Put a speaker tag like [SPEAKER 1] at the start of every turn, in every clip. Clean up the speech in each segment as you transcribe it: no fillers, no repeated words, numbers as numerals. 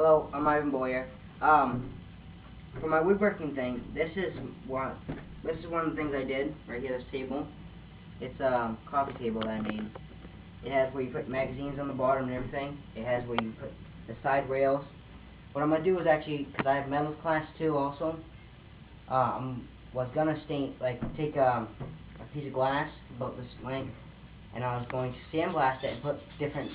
[SPEAKER 1] Hello, I'm Ivan Boyer. For my woodworking thing, this is one of the things I did right here. This table, it's a coffee table that I made. It has where you put magazines on the bottom and everything. It has where you put the side rails. What I'm gonna do is actually, because I have metals class too, also. Was gonna take a piece of glass about this length, and I was going to sandblast it and put different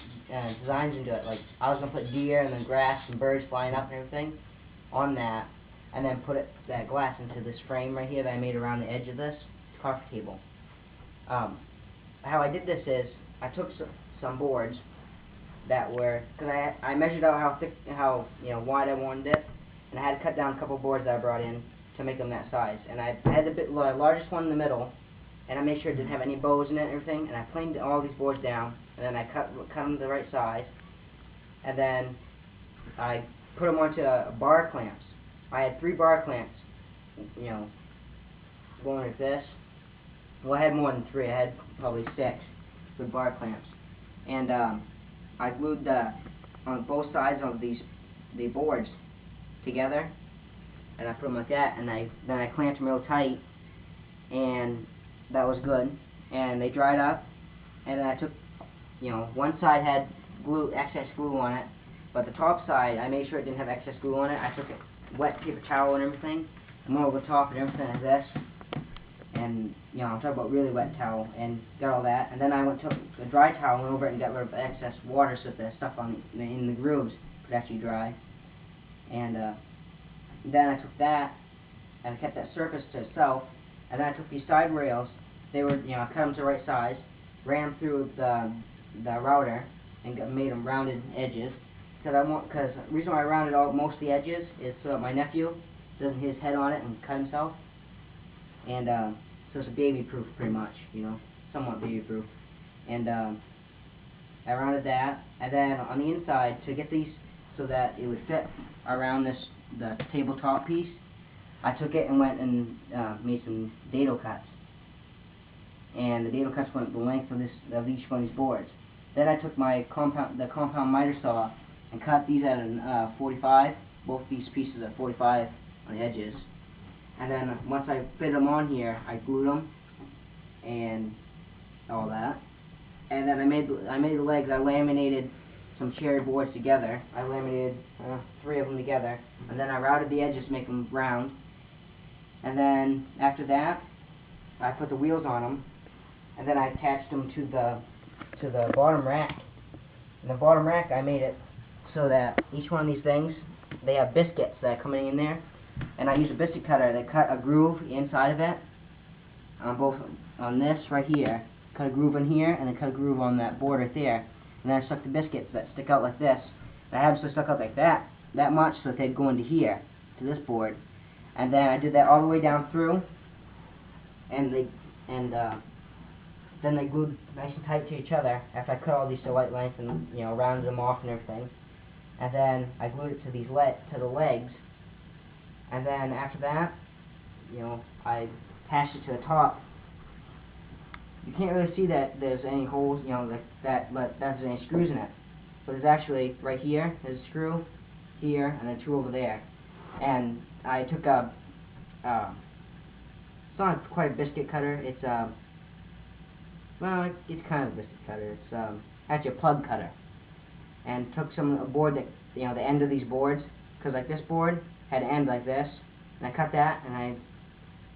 [SPEAKER 1] designs into it. Like I was gonna put deer and then grass and birds flying up and everything on that, and then put that glass into this frame right here that I made around the edge of this coffee table. How I did this is I took some boards that were, because I measured out how wide I wanted it, and I had to cut down a couple boards that I brought in to make them that size. And I had the largest one in the middle, and I made sure it didn't have any bows in it and everything, and I planed all these boards down, and then I cut them the right size, and then I put them onto bar clamps. I had 3 bar clamps, going like this. Well, I had more than 3. I had probably 6 with bar clamps, and I glued on both sides of the boards together, and I put them like that, and then I clamped them real tight, and that was good. And they dried up, and then I took, one side had excess glue on it, but the top side I made sure it didn't have excess glue on it. I took a wet paper towel and everything, and went over the top and everything like this, and I'm talking about really wet towel, and got all that. And then I took a dry towel, went over it and got rid of the excess water so that the stuff in the grooves could actually dry. And then I took that and I kept that surface to itself, and then I took these side rails. They were, I cut them to the right size, ran them through the router, and made them rounded edges. Because the reason why I rounded most of the edges is so that my nephew doesn't hit his head on it and cut himself. And so it's a baby-proof, pretty much, somewhat baby-proof. And I rounded that, and then on the inside, to get these so that it would fit around the tabletop piece, I took it and went and made some dado cuts. And the dado cuts went the length of each one of these boards. Then I took the compound miter saw and cut these at a 45, both these pieces at 45 on the edges. And then once I fit them on here, I glued them and all that. And then I made the legs. I laminated some cherry boards together. I laminated 3 of them together, and then I routed the edges to make them round. And then after that, I put the wheels on them, and then I attached them to the bottom rack. And the bottom rack, I made it so that each one of these things, they have biscuits that are coming in there. And I used a biscuit cutter that cut a groove inside of it, on this right here, cut a groove in here, and then cut a groove on that board right there. And then I stuck the biscuits that stick out like this. And I had them so stuck out like that much so that they'd go into here, to this board. And then I did that all the way down through, and then they glued nice and tight to each other after I cut all these to white length and rounded them off and everything. And then I glued it to the legs. And then after that, I attached it to the top. You can't really see that there's any holes, like that, but there's any screws in it. But there's actually, right here, there's a screw, here, and then 2 over there. And I took it's not quite a biscuit cutter, it's well, it's kind of a biscuit cutter. It's actually a plug cutter. And took a board that, the end of these boards, because like this board had an end like this, and I cut that, and I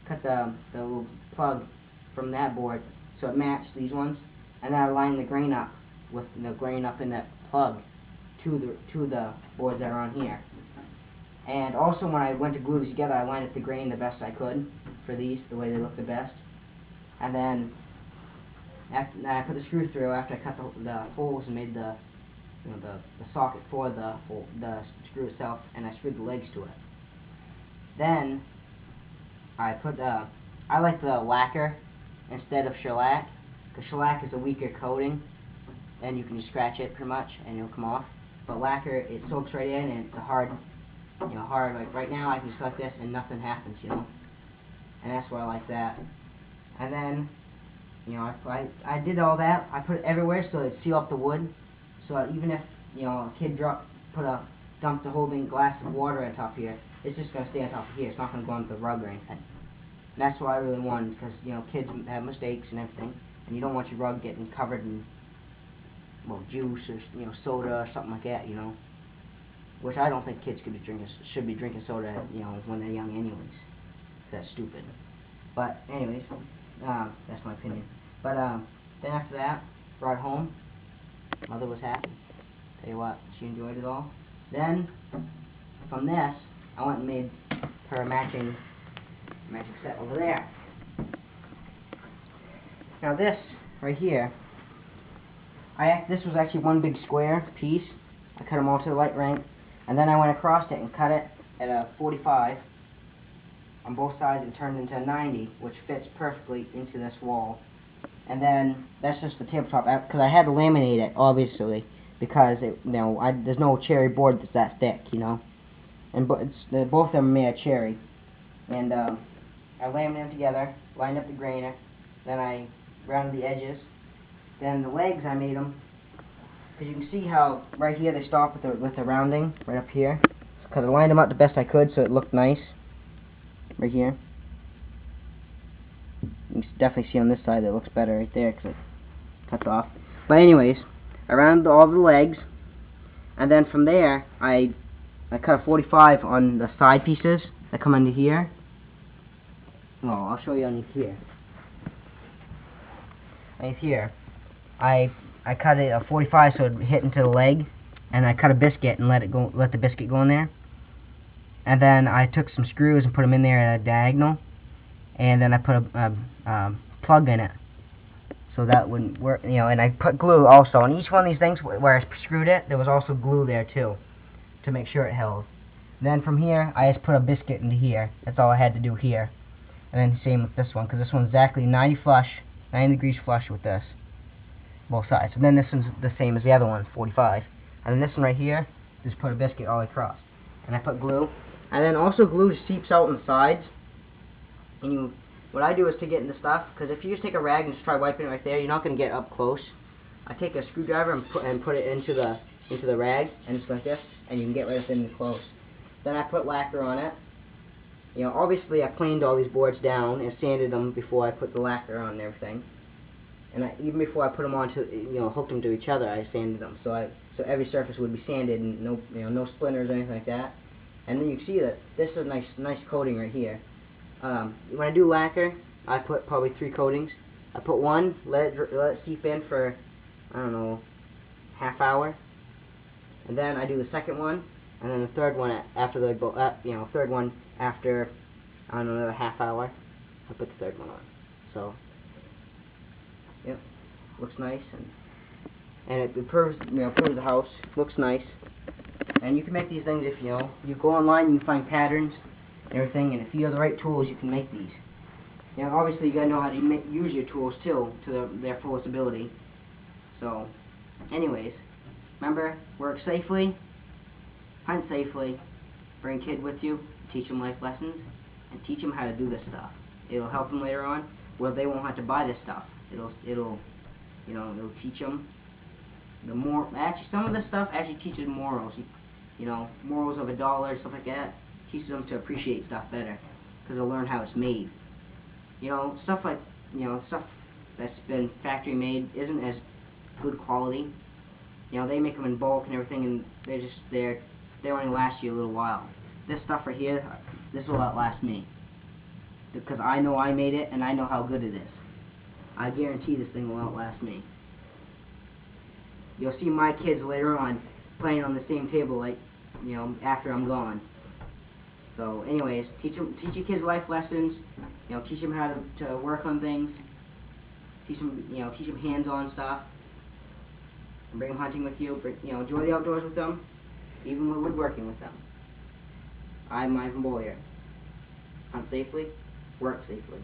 [SPEAKER 1] cut the little plug from that board so it matched these ones, and then I lined the grain up with the grain up in that plug to the boards that are on here. And also when I went to glue these together, I lined up the grain the best I could for these, the way they look the best. And then I put the screw through after I cut the holes and made the socket for the screw itself, and I screwed the legs to it. Then I put I like the lacquer instead of shellac, because shellac is a weaker coating, and you can just scratch it pretty much and it'll come off. But lacquer, it soaks right in, and it's a hard, like right now I can just like this and nothing happens, and that's why I like that. And then I did all that. I put it everywhere so it'd seal up the wood, so that even if a kid put a dump the whole thing glass of water on top here, it's just going to stay on top of here. It's not going to go onto the rug or anything. And that's what I really wanted, because, you know, kids have mistakes and everything, and you don't want your rug getting covered in, well, juice or, you know, soda or something like that, you know. Which I don't think kids should be drinking soda, you know, when they're young anyways. That's stupid. But anyways, that's my opinion. But then after that, brought it home. Mother was happy. Tell you what, she enjoyed it all. Then from this, I went and made her a matching set over there. Now this right here, this was actually one big square piece. I cut them all to the light rank, and then I went across it and cut it at a 45 on both sides and turned into a 90, which fits perfectly into this wall. And then that's just the tabletop, because I had to laminate it, obviously, because there's no cherry board that's that thick, you know. And both of them are made of cherry. And I laminated them together, lined up the grainer, then I rounded the edges. Then the legs, I made them, because you can see how right here they stop with the rounding right up here. Because I lined them up the best I could so it looked nice. Right here. You can definitely see on this side that it looks better right there because it cuts off. But anyways, I rounded all the legs, and then from there I cut a 45 on the side pieces that come under here. Well, I'll show you underneath here. Right here, I cut it a 45 so it hit into the leg, and I cut a biscuit and let the biscuit go in there. And then I took some screws and put them in there at a diagonal, and then I put a plug in it so that wouldn't work, you know. And I put glue also on each one of these things where I screwed it. There was also glue there too to make sure it held. Then from here, I just put a biscuit into here. That's all I had to do here. And then same with this one, because this one's exactly 90 degrees flush with this, both sides. And then this one's the same as the other one, 45. And then this one right here, just put a biscuit all the way across. And I put glue. And then also glue seeps out on the sides. And what I do is to get into stuff, because if you just take a rag and just try wiping it right there, you're not going to get up close. I take a screwdriver and put it into the rag, and it's like this, and you can get right up in close. Then I put lacquer on it. You know, obviously I planed all these boards down and sanded them before I put the lacquer on and everything. And even before I put them on hooked them to each other, I sanded them so every surface would be sanded and no splinters or anything like that. And then you can see that this is a nice coating right here. When I do lacquer, I put probably 3 coatings. I put one, let it seep in for, I don't know, half hour, and then I do the second one, and then the third one after third one after, I don't know, another half hour. I put the third one on. So, yep, looks nice, and it improves the house. Looks nice. And you can make these things if you go online, you can find patterns and everything, and if you have the right tools, you can make these. You know, obviously you gotta know how to use your tools too to their fullest ability. So, anyways, remember, work safely, hunt safely, bring a kid with you, teach them life lessons, and teach them how to do this stuff. It'll help them later on, where they won't have to buy this stuff. It'll teach them actually, some of this stuff actually teaches morals. Morals of $1, stuff like that. Teaches them to appreciate stuff better, because they'll learn how it's made. Stuff that's been factory made isn't as good quality. They make them in bulk and everything, and they only last you a little while. This stuff right here, this will outlast me, because I know I made it and I know how good it is. I guarantee this thing will outlast me. You'll see my kids later on playing on the same table, after I'm gone. So, anyways, teach your kids life lessons. Teach them how to work on things. Teach them hands-on stuff. And bring them hunting with you. Enjoy the outdoors with them, even with woodworking with them. I'm Ivan Boyer. Hunt safely, work safely.